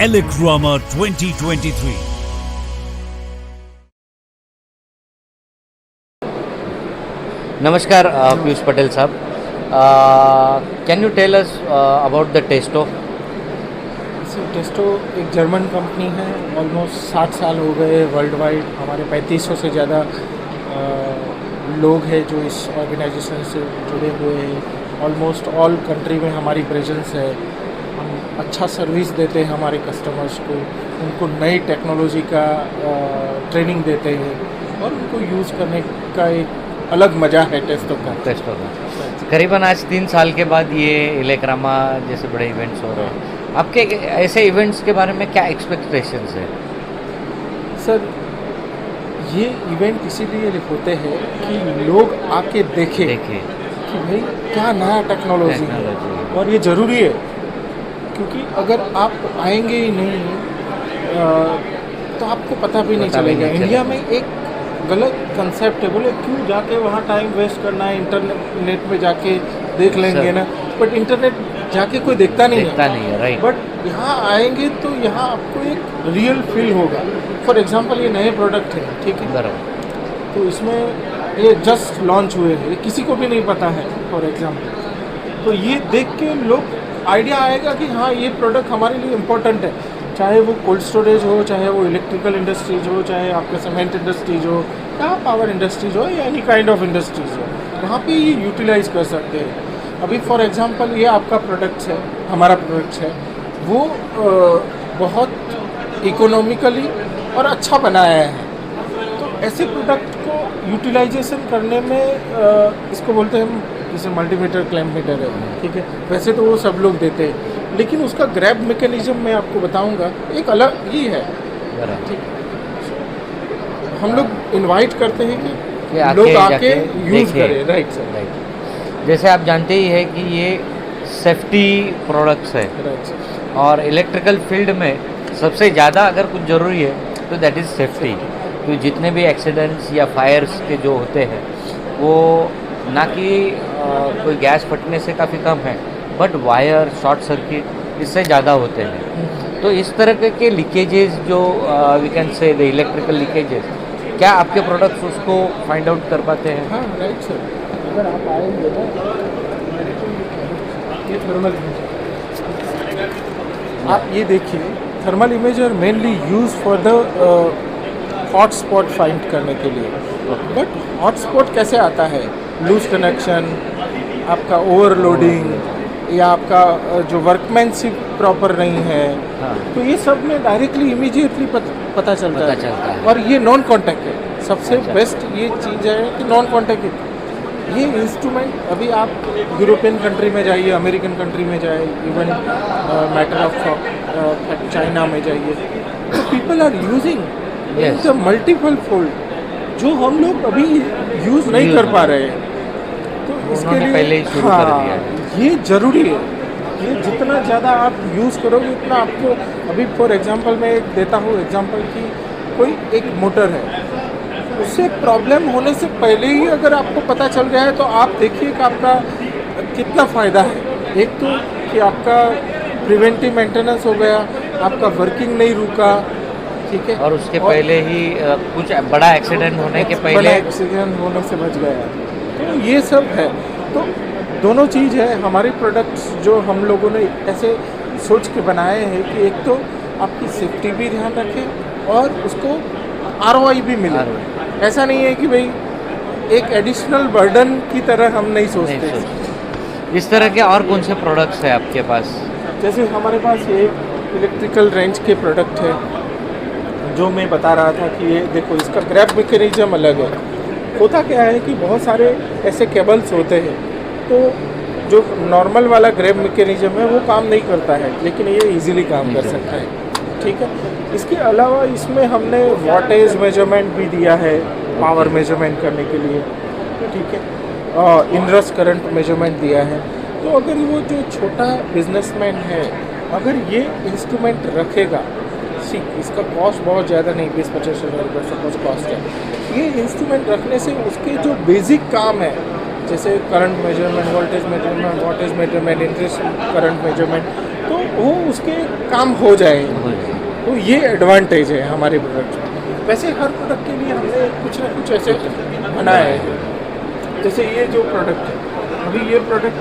Elecrama 2023. नमस्कार पीयूष पटेल साहब, can you tell us about the Testo? Testo एक जर्मन कंपनी है। ऑलमोस्ट 60 साल हो गए वर्ल्ड वाइड। हमारे 3500 से ज़्यादा लोग हैं जो इस ऑर्गेनाइजेशन से जुड़े हुए हैं। ऑलमोस्ट ऑल कंट्री में हमारी प्रेजेंस है। हम अच्छा सर्विस देते हैं हमारे कस्टमर्स को, उनको नई टेक्नोलॉजी का ट्रेनिंग देते हैं और उनको यूज़ करने का एक अलग मज़ा है टेस्टो का। करीबन आज 3 साल के बाद ये इलेक्रामा जैसे बड़े इवेंट्स हो रहे हैं, आपके ऐसे इवेंट्स के बारे में क्या एक्सपेक्टेशंस है? सर, ये इवेंट इसीलिए होते हैं कि लोग आके देखें कि भाई क्या नया टेक्नोलॉजी है, और ये ज़रूरी है क्योंकि अगर आप आएंगे ही नहीं तो आपको पता भी नहीं चलेगा। इंडिया में एक गलत कंसेप्ट है, बोले क्यों जाके वहाँ टाइम वेस्ट करना है, इंटरनेट में जाके देख लेंगे ना, बट इंटरनेट जाके कोई देखता नहीं है, राइट। बट यहाँ आएंगे तो यहाँ आपको एक रियल फील होगा। फॉर एग्जांपल ये नए प्रोडक्ट हैं, ठीक है, तो इसमें ये जस्ट लॉन्च हुए हैं, ये किसी को भी नहीं पता है फॉर एग्जांपल। तो ये देख के लोग आइडिया आएगा कि हाँ ये प्रोडक्ट हमारे लिए इम्पोर्टेंट है, चाहे वो कोल्ड स्टोरेज हो, चाहे वो इलेक्ट्रिकल इंडस्ट्रीज हो, चाहे आपका सीमेंट इंडस्ट्रीज हो या पावर इंडस्ट्रीज हो या एनी काइंड ऑफ इंडस्ट्रीज हो, वहाँ पे ये यूटिलाइज़ कर सकते हैं। अभी फॉर एग्जांपल ये आपका प्रोडक्ट्स है, हमारा प्रोडक्ट्स है, वो बहुत इकोनॉमिकली और अच्छा बनाया है। तो ऐसे प्रोडक्ट को यूटिलाइजेशन करने में इसको बोलते हैं हम, जैसे मल्टीमीटर क्लैम्प मीटर है, ठीक है, वैसे तो वो सब लोग देते हैं, लेकिन उसका ग्रैब मैकेनिज्म मैं आपको बताऊंगा एक अलग ही है, ठीक है। हम लोग इनवाइट करते हैं कि लोग आके यूज़ करें, राइट सर, राइट। जैसे आप जानते ही है कि ये सेफ्टी प्रोडक्ट्स है, और इलेक्ट्रिकल फील्ड में सबसे ज़्यादा अगर कुछ ज़रूरी है तो दैट इज़ सेफ्टी। तो जितने भी एक्सीडेंट्स या फायर्स के जो होते हैं वो ना कि कोई गैस फटने से काफ़ी कम है, बट वायर शॉर्ट सर्किट इससे ज़्यादा होते हैं। तो इस तरह के लीकेजेस जो we can say the electrical leakages, क्या आपके प्रोडक्ट्स उसको फाइंड आउट कर पाते हैं? हाँ राइट सर, अगर आप आएंगे ना, ये थर्मल आप ये देखिए, thermal imager mainly use for the hot spot find करने के लिए। बट हॉट स्पॉट कैसे आता है? लूज कनेक्शन, आपका ओवरलोडिंग या आपका जो वर्कमैनशिप प्रॉपर नहीं है, तो ये सब में डायरेक्टली इमीडिएटली पता चलता है। और ये नॉन कॉन्टैक्ट है, सबसे बेस्ट ये चीज़ है कि नॉन कॉन्टैक्ट है। ये इंस्ट्रूमेंट अभी आप यूरोपियन कंट्री में जाइए, अमेरिकन कंट्री में जाइए, इवन मैटर ऑफ चाइना में जाइए, तो people are using the multiple fold जो हम लोग अभी यूज़ नहीं कर पा रहे हैं। तो इसके लिए पहले ही शुरू कर दिया है। ये ज़रूरी है, ये जितना ज़्यादा आप यूज़ करोगे उतना आपको। अभी फॉर एग्जांपल मैं एक देता हूँ एग्जांपल कि कोई एक मोटर है, उससे प्रॉब्लम होने से पहले ही अगर आपको पता चल गया है तो आप देखिए कि आपका कितना फ़ायदा है। एक तो कि आपका प्रिवेंटिव मेंटेनेंस हो गया, आपका वर्किंग नहीं रुका, ठीक है, और उसके पहले ही कुछ बड़ा एक्सीडेंट होने के पहले एक्सीडेंट होने से बच गया। तो ये सब है, तो दोनों चीज़ है। हमारे प्रोडक्ट्स जो हम लोगों ने ऐसे सोच के बनाए हैं कि एक तो आपकी सेफ्टी भी ध्यान रखें और उसको ROI भी मिले। ऐसा नहीं है कि भाई एक एडिशनल बर्डन की तरह हम नहीं सोचते। इस तरह के और कौन से प्रोडक्ट्स हैं आपके पास? जैसे हमारे पास ये इलेक्ट्रिकल रेंज के प्रोडक्ट है जो मैं बता रहा था कि ये देखो, इसका ग्रैब मैकेनिज्म अलग है। होता क्या है कि बहुत सारे ऐसे केबल्स होते हैं तो जो नॉर्मल वाला ग्रैब मैकेनिज्म है वो काम नहीं करता है, लेकिन ये इजीली काम कर सकता है, ठीक है। इसके अलावा इसमें हमने वोल्टेज मेजरमेंट भी दिया है, पावर मेजरमेंट करने के लिए, ठीक है, और इनरस करंट मेजरमेंट दिया है। तो अगर वो जो छोटा बिजनेसमैन है अगर ये इंस्ट्रूमेंट रखेगा, इसका कॉस्ट बहुत ज़्यादा नहीं, 20-25 हज़ार रुपये सपोज कॉस्ट है। ये इंस्ट्रूमेंट रखने से उसके जो बेसिक काम है जैसे current measurement, voltage measurement, wattage measurement, interest current measurement, तो वो उसके काम हो जाएंगे। तो ये एडवांटेज है हमारे प्रोडक्ट में। वैसे हर प्रोडक्ट के लिए हमने कुछ ना कुछ ऐसे बनाया है। जैसे ये जो प्रोडक्ट है, अभी ये प्रोडक्ट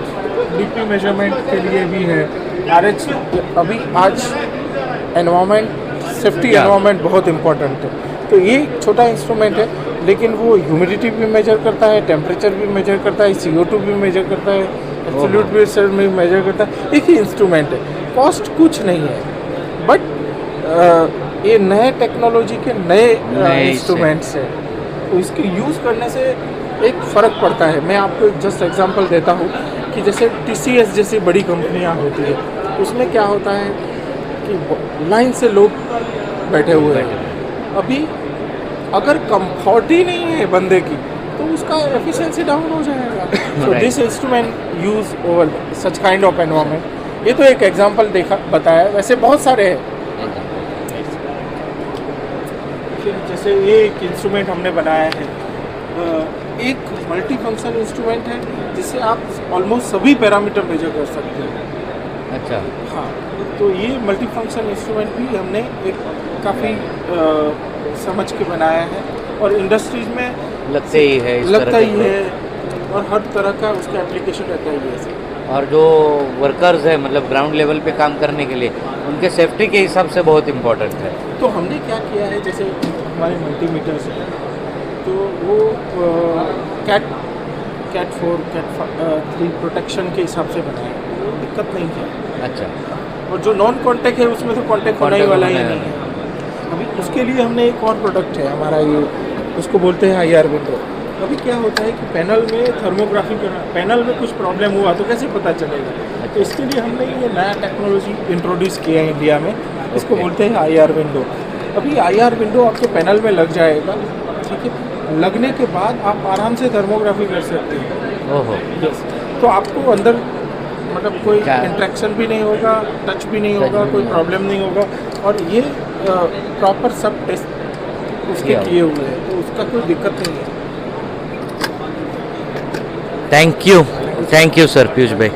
डीपी मेजरमेंट के लिए भी है, RH अभी आज एनवायरनमेंट सेफ्टी एनवायरनमेंट बहुत इम्पोर्टेंट है, तो ये एक छोटा इंस्ट्रूमेंट है, लेकिन वो ह्यूमिडिटी भी मेजर करता है, टेम्परेचर भी मेजर करता है, CO2 भी मेजर करता है, एब्सोल्यूट प्रेशर भी मेजर करता है। एक ही इंस्ट्रूमेंट है, कॉस्ट कुछ नहीं है, बट ये नए टेक्नोलॉजी के नए इंस्ट्रूमेंट्स हैं, तो इसके यूज़ करने से एक फ़र्क पड़ता है। मैं आपको एक जस्ट एग्जांपल देता हूँ कि जैसे TCS जैसी बड़ी कंपनियाँ होती है, उसमें क्या होता है कि लाइन से लोग बैठे हुए हैं। अभी अगर कंफर्ट ही नहीं है बंदे की, तो उसका एफिशिएंसी डाउन हो जाएगा। So this instrument use over such kind of environment. ये तो एक एग्जांपल देखा बताया, वैसे बहुत सारे हैं। जैसे ये एक इंस्ट्रूमेंट हमने बनाया है, एक मल्टी फंक्शन इंस्ट्रूमेंट है जिससे आप ऑलमोस्ट सभी पैरामीटर मेजर कर सकते हैं। अच्छा, हाँ, तो ये मल्टी फंक्शन इंस्ट्रूमेंट भी हमने एक काफ़ी समझ के बनाया है, और इंडस्ट्रीज में लगते ही है, लगता ही है, और हर तरह का उसका एप्लीकेशन रहता ही है। और जो वर्कर्स है मतलब ग्राउंड लेवल पे काम करने के लिए, उनके सेफ्टी के हिसाब से बहुत इम्पोर्टेंट है। तो हमने क्या किया है, जैसे हमारे मल्टीमीटर्स हैं, तो वो कैट 4, कैट 3 प्रोटेक्शन के हिसाब से बनाए, वो दिक्कत नहीं है। अच्छा, और जो नॉन कॉन्टेक्ट है उसमें तो कॉन्टेक्ट होने ही वाला ही नहीं है। अभी उसके लिए हमने एक और प्रोडक्ट है हमारा, ये उसको बोलते हैं IR विंडो। अभी क्या होता है कि पैनल में थर्मोग्राफी करना, पैनल में कुछ प्रॉब्लम हुआ तो कैसे पता चलेगा, तो इसके लिए हमने ये नया टेक्नोलॉजी इंट्रोड्यूस किया है इंडिया में, इसको बोलते हैं IR विंडो। अभी IR विंडो आपके पैनल में लग जाएगा, ठीक है, लगने के बाद आप आराम से थर्मोग्राफी कर सकते हैं। ओहो, यस, तो आपको अंदर मतलब कोई इंट्रैक्शन भी नहीं होगा, टच भी नहीं होगा, कोई प्रॉब्लम नहीं होगा, और ये प्रॉपर सब टेस्ट उसके किए हुए हैं, तो उसका कोई दिक्कत नहीं है। थैंक यू सर पीयूष भाई।